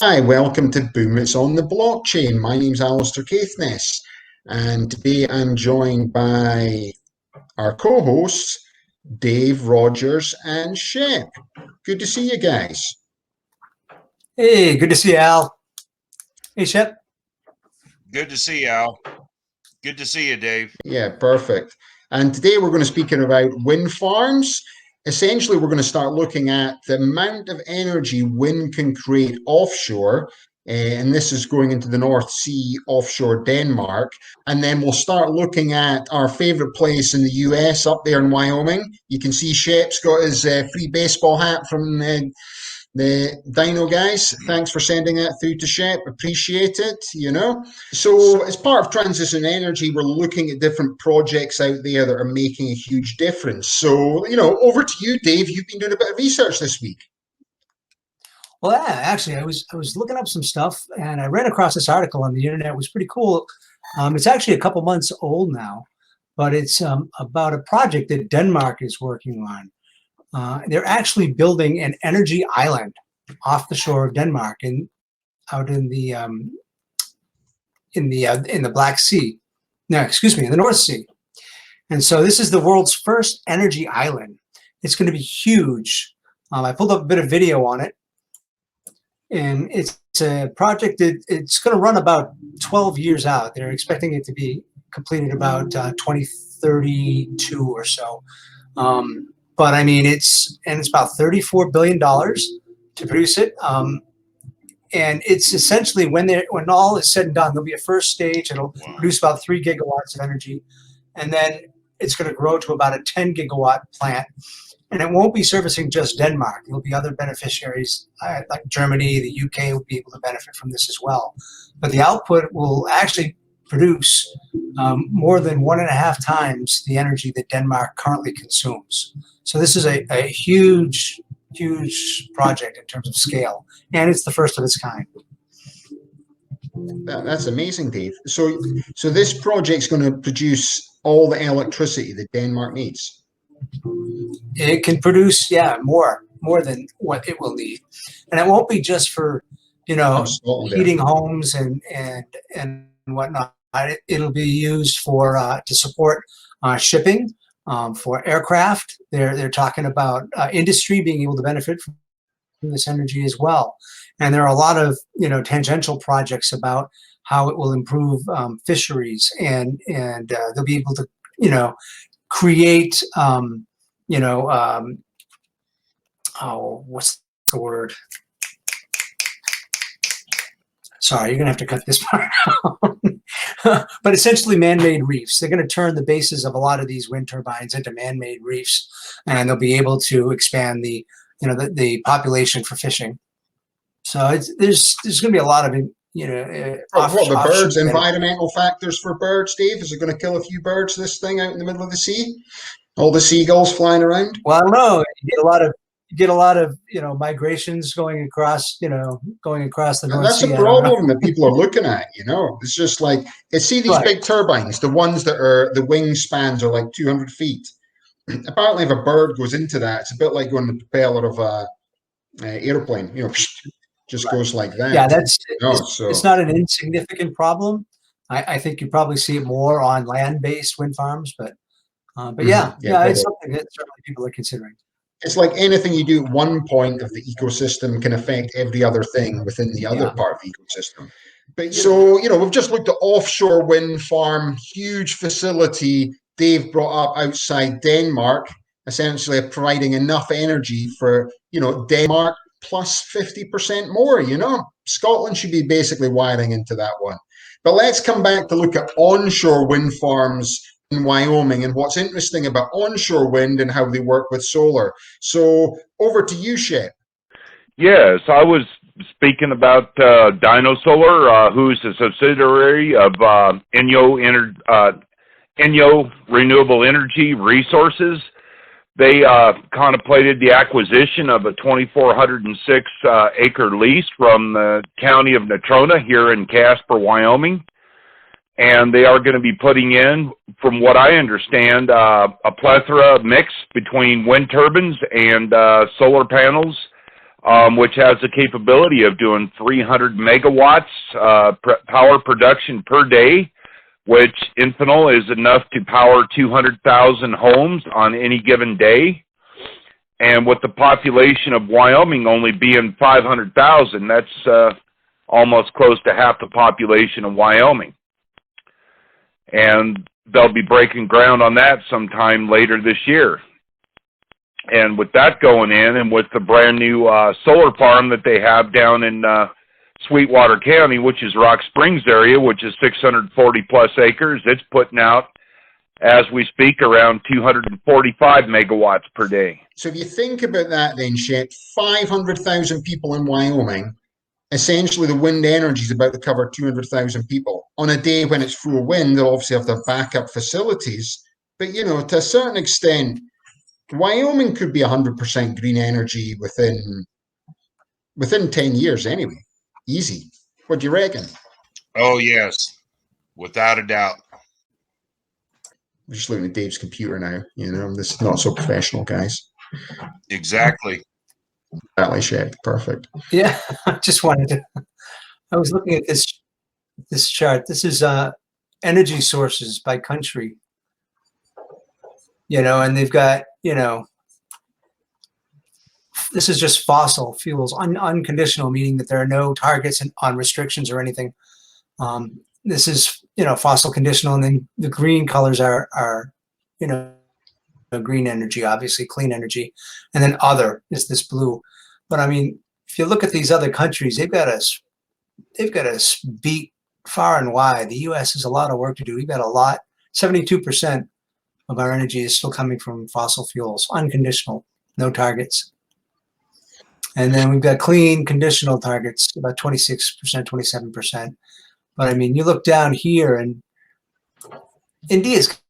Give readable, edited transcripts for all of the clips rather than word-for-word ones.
Hi, welcome to Boom It's on the Blockchain. My name's Alastair Caithness, and today I'm joined by our co-hosts, Dave, Rogers, and Shep. Good to see you guys. Hey, good to see you, Al. Hey, Shep. Good to see you, Al. Good to see you, Dave. Yeah, perfect. And today we're going to speak about wind farms. Essentially, we're going to start looking at the amount of energy wind can create offshore. And this is going into the North Sea, offshore Denmark. And then we'll start looking at our favorite place in the US, up there in Wyoming. You can see Shep's got his free baseball hat from the Dino guys. Thanks for sending that through to Shep. Appreciate it, So as part of Transition Energy, we're looking at different projects out there that are making a huge difference. So, over to you, Dave. You've been doing a bit of research this week. Well, yeah, actually, I was looking up some stuff, and I ran across this article on the internet. It was pretty cool. It's actually a couple months old now, but it's about a project that Denmark is working on. They're actually building an energy island off the shore of Denmark and out in the Black Sea. No, excuse me, in the North Sea. And so this is the world's first energy island. It's going to be huge. I pulled up a bit of video on it, and it's a project that it's going to run about 12 years out. They're expecting it to be completed about 2032 or so. But I mean, it's about $34 billion to produce it. And it's essentially when all is said and done, there'll be a first stage. It'll produce about 3 gigawatts of energy. And then it's going to grow to about a 10 gigawatt plant. And it won't be servicing just Denmark. There'll be other beneficiaries like Germany, the UK will be able to benefit from this as well. But the output will actually produce more than 1.5 times the energy that Denmark currently consumes. So this is a huge, huge project in terms of scale, and it's the first of its kind. That's amazing, Dave. So this project's going to produce all the electricity that Denmark needs. It can produce, more than what it will need, and it won't be just for heating homes and whatnot. It'll be used for to support shipping, for aircraft. They're talking about industry being able to benefit from this energy as well. And there are a lot of tangential projects about how it will improve fisheries, and they'll be able to create what's the word? Sorry, you're going to have to cut this part out. But essentially man-made reefs. They're going to turn the bases of a lot of these wind turbines into man-made reefs, and they'll be able to expand the population for fishing. So there's going to be a lot of the birds, environmental factors for birds, Dave? Is it going to kill a few birds, this thing out in the middle of the sea? All the seagulls flying around? Well, I don't know. You get a lot of migrations going across the North Sea. That's a problem that people are looking at. It's just like see these big turbines, the ones that are the wingspans are like 200 feet. Apparently, if a bird goes into that, it's a bit like going the propeller of a airplane. Just goes like that. Yeah, it's not an insignificant problem. I think you probably see it more on land-based wind farms, but it's something that certainly people are considering. It's like anything you do at one point of the ecosystem can affect every other thing within the other part of the ecosystem. But so, we've just looked at offshore wind farm, huge facility Dave brought up outside Denmark, essentially providing enough energy for, Denmark plus 50% more, Scotland should be basically wiring into that one. But let's come back to look at onshore wind farms in Wyoming and what's interesting about onshore wind and how they work with solar. So over to you, Shep. Yes, I was speaking about Dino Solar, who's a subsidiary of Enyo Renewable Energy Resources. They contemplated the acquisition of a 2,406 acre lease from the county of Natrona here in Casper, Wyoming. And they are going to be putting in, from what I understand, a plethora mix between wind turbines and solar panels which has the capability of doing 300 megawatts power production per day, which Infinal is enough to power 200,000 homes on any given day. And with the population of Wyoming only being 500,000, that's almost close to half the population of Wyoming. And they'll be breaking ground on that sometime later this year. And with that going in, and with the brand new solar farm that they have down in Sweetwater County, which is Rock Springs area, which is 640 plus acres, it's putting out, as we speak, around 245 megawatts per day. So if you think about that then, Shep, 500,000 people in Wyoming, essentially the wind energy is about to cover 200,000 people. On a day when it's full wind, they'll obviously have to backup facilities. But, you know, to a certain extent, Wyoming could be 100% green energy within 10 years anyway. Easy. What do you reckon? Oh, yes. Without a doubt. I'm just looking at Dave's computer now. You know, this is not so professional, guys. Exactly. Exactly, Shep. Perfect. Yeah, I just wanted to. I was looking at this chart. This is energy sources by country. You know, and they've got, you know, this is just fossil fuels, unconditional, meaning that there are no targets on restrictions or anything. This is, you know, fossil conditional, and then the green colors are, you know, green energy, obviously clean energy, and then other is this blue. But I mean, if you look at these other countries, they've got us beat far and wide. The U.S. has a lot of work to do. We've got a lot. 72% of our energy is still coming from fossil fuels, unconditional, no targets. And then we've got clean, conditional targets, about 26%, 27%. But I mean, you look down here, and India's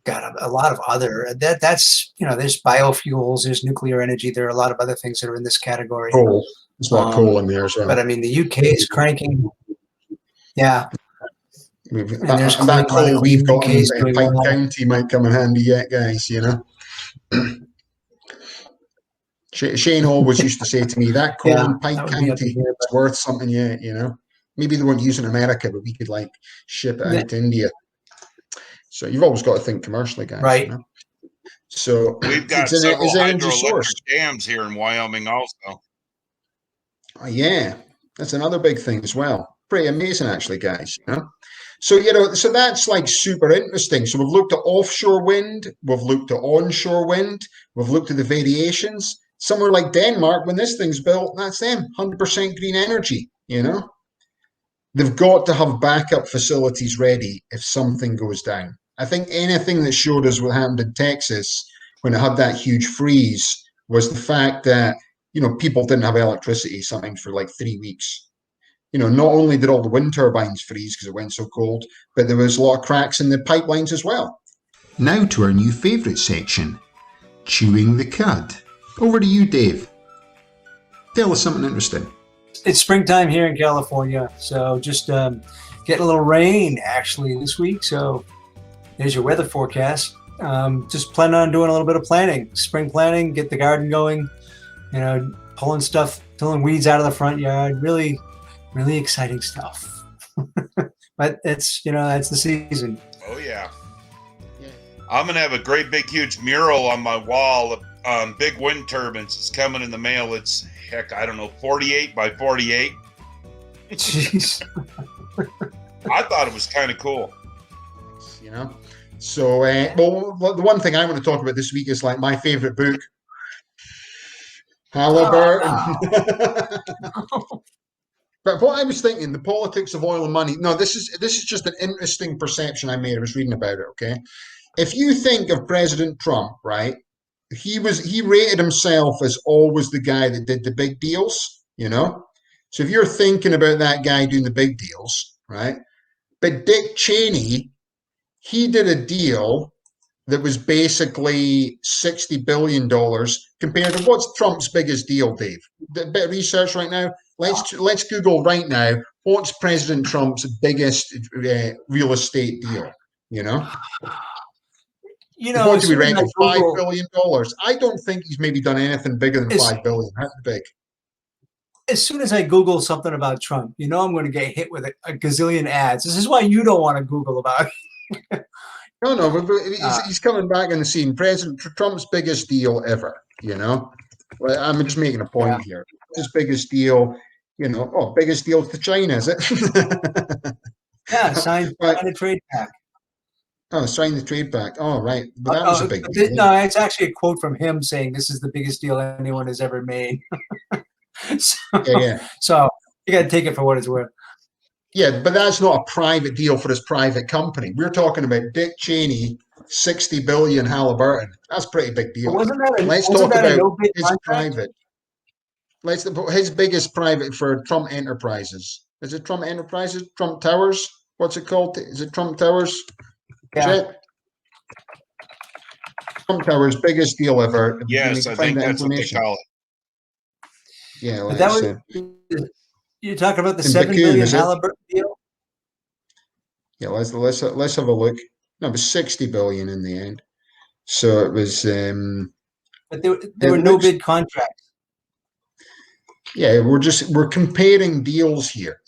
got a lot of other, that's, you know, there's biofuels, there's nuclear energy, there are a lot of other things that are in this category. Coal. There's a lot of coal in there as well. But I mean, the UK is cranking. Yeah. And that coal we've got in Pike County might come in handy yet, guys, you know. Shane always used to say to me, that coal in Pike County is worth something yet, you know. Maybe they weren't using America, but we could like ship it out to India. So you've always got to think commercially, guys. Right. You know? So we've got several hydroelectric dams here in Wyoming also. Yeah, that's another big thing as well. Pretty amazing, actually, guys. You know. So, you know, so that's like super interesting. So we've looked at offshore wind, we've looked at onshore wind, we've looked at the variations. Somewhere like Denmark, when this thing's built, that's them, 100% green energy, you know. They've got to have backup facilities ready if something goes down. I think anything that showed us what happened in Texas when it had that huge freeze was the fact that, you know, people didn't have electricity sometimes for like 3 weeks. You know, not only did all the wind turbines freeze because it went so cold, but there was a lot of cracks in the pipelines as well. Now to our new favourite section, Chewing the Cud. Over to you, Dave. Tell us something interesting. It's springtime here in California, so just getting a little rain actually this week. So there's your weather forecast. Just planning on doing a little bit of planting, spring planting, get the garden going, you know, pulling weeds out of the front yard. Really, really exciting stuff. But it's, you know, that's the season. Oh yeah. I'm gonna have a great big huge mural on my wall of big wind turbines. It's coming in the mail. It's, heck, I don't know, 48 by 48. Jeez. I thought it was kind of cool. You know, so well, the one thing I want to talk about this week is like my favorite book, Halliburton. Oh. But what I was thinking, the politics of oil and money. No, this is just an interesting perception I made. I was reading about it. Okay, if you think of President Trump, right? He rated himself as always the guy that did the big deals, you know? So if you're thinking about that guy doing the big deals, right? But Dick Cheney, he did a deal that was basically $60 billion compared to what's Trump's biggest deal, Dave? A bit of research right now. Let's Google right now, what's President Trump's biggest real estate deal, you know? You know, what do we reckon? $5 billion. I don't think he's maybe done anything bigger than $5 billion. That's big. as soon as I Google something about Trump, I'm going to get hit with a gazillion ads. This is why you don't want to Google about it. No, but he's coming back on the scene. President Trump's biggest deal ever, Well, I'm just making a point here. His biggest deal, biggest deal to China, is it? Yeah, sign a trade pact. Oh, sign the trade pact. Oh, right. But that was a big deal. No, it's actually a quote from him saying this is the biggest deal anyone has ever made. So you got to take it for what it's worth. Yeah, but that's not a private deal for his private company. We're talking about Dick Cheney, 60 billion Halliburton. That's a pretty big deal. Let's talk about his private. His biggest private for Trump Enterprises. Is it Trump Enterprises? Trump Towers? What's it called? Is it Trump Towers? Yeah. Trump Towers, biggest deal ever. Yes, I think that's what they call it. Yeah, well, that was, you're talking about the $7 billion Halliburton deal? Yeah, let's have a look. No, it was 60 billion in the end. So it was. But there were no bid contracts. Yeah, we're comparing deals here.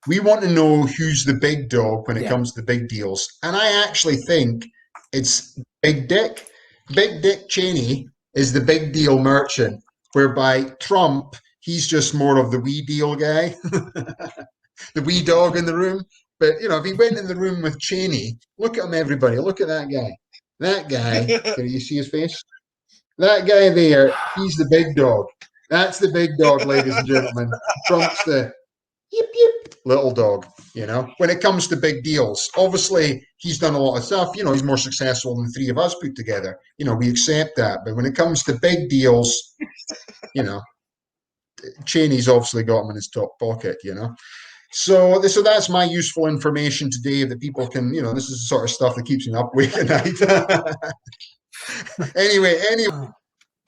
We want to know who's the big dog when it comes to the big deals, and I actually think it's Big Dick. Big Dick Cheney is the big deal merchant, whereby Trump, he's just more of the wee deal guy, the wee dog in the room. But, if he went in the room with Cheney, look at him, everybody. Look at that guy. That guy, can you see his face? That guy there, he's the big dog. That's the big dog, ladies and gentlemen. Trump's the yip, yip, little dog, when it comes to big deals. Obviously, he's done a lot of stuff. He's more successful than the three of us put together. We accept that. But when it comes to big deals, Cheney's obviously got him in his top pocket, So that's my useful information today that people can, this is the sort of stuff that keeps me up awake at night. Anyway.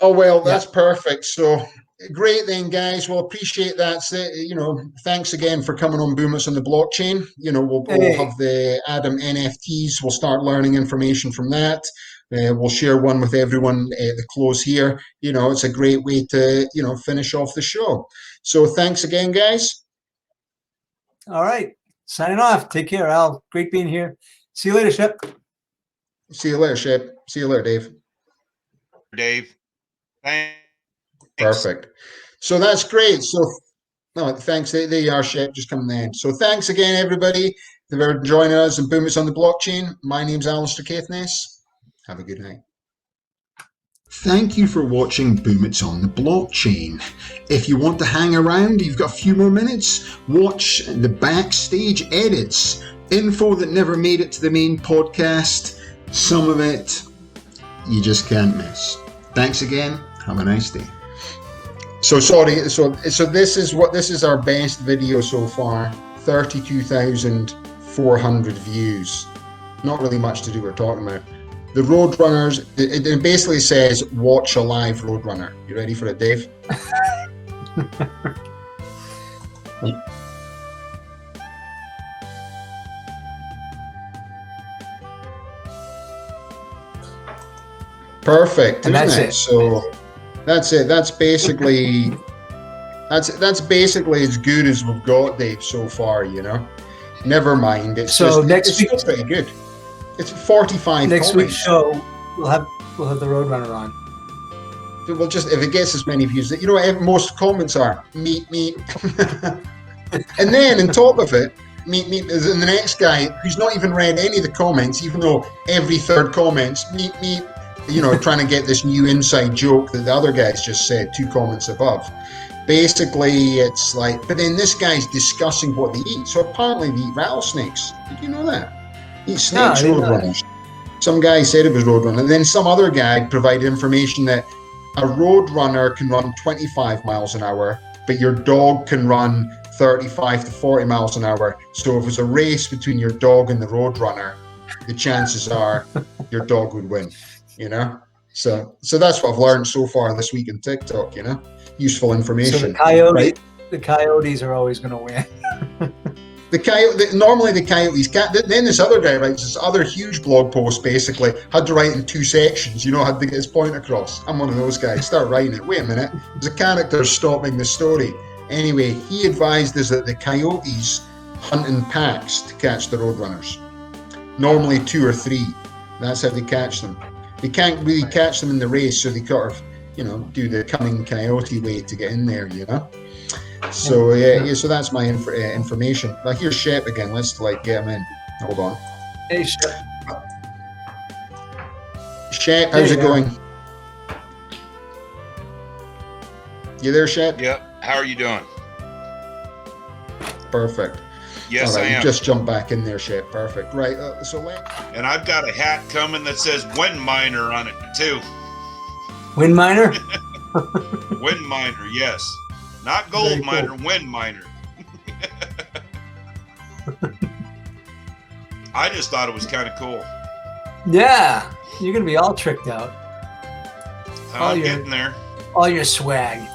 Oh, well, that's perfect. So great then, guys. Well, appreciate that. Thanks again for coming on Boom It's on the Blockchain. We'll have the Adam NFTs. We'll start learning information from that. We'll share one with everyone at the close here. It's a great way to, finish off the show. So thanks again, guys. All right. Signing off. Take care, Al. Great being here. See you later, Shep. See you later, Shep. See you later, Dave. Dave. Thanks. Perfect. So that's great. So, no, thanks. There you are, Shep, just coming in. So thanks again, everybody, for joining us and Boom It's on the Blockchain. My name's Alastair Caithness. Have a good night. Thank you for watching Boom It's on the Blockchain. If you want to hang around, you've got a few more minutes, watch the backstage edits, info that never made it to the main podcast. Some of it you just can't miss. Thanks again. Have a nice day. So sorry. So this is our best video so far. 32,400 views. Not really much to do. We're talking about the Roadrunners. It basically says watch a live Roadrunner. You ready for it, Dave? Perfect, and isn't that's it? So that's it. That's basically that's basically as good as we've got, Dave, so far. Never mind. It's so just, next it's week, still pretty good. It's 45. Next comments. week's show, we'll have the Roadrunner on. Well, just if it gets as many views, most comments are meat. And then on top of it, meat, is the next guy who's not even read any of the comments, even though every third comment's meat. Trying to get this new inside joke that the other guys just said 2 comments above. Basically, it's like, but then this guy's discussing what they eat. So apparently they eat rattlesnakes. Did you know that? Eat snakes, Roadrunners. Some guy said it was Roadrunner. And then some other guy provided information that a Roadrunner can run 25 miles an hour, but your dog can run 35 to 40 miles an hour. So if it was a race between your dog and the Roadrunner, the chances are your dog would win. So that's what I've learned so far this week in TikTok. Useful information. So the coyotes are always going to win. Normally the coyotes can't. Then this other guy writes this other huge blog post. Basically, had to write in 2 sections. Had to get his point across. I'm one of those guys. Start writing it. Wait a minute. There's a character stopping the story. Anyway, he advised us that the coyotes hunt in packs to catch the roadrunners. Normally 2 or 3. That's how they catch them. They can't really catch them in the race, so they kind of, do the cunning coyote way to get in there, So so that's my information. Like, here's Shep again. Let's get him in. Hold on. Hey, Shep. Shep, how's it going? You there, Shep? Yep. How are you doing? Perfect. Yes, right, I am. Just jump back in there, Shep. Perfect. Right. And I've got a hat coming that says Wind Miner on it too. Wind miner? Wind Miner, yes. Not gold miner, wind miner. I just thought it was kind of cool. Yeah, you're gonna be all tricked out. I'm getting there. All your swag.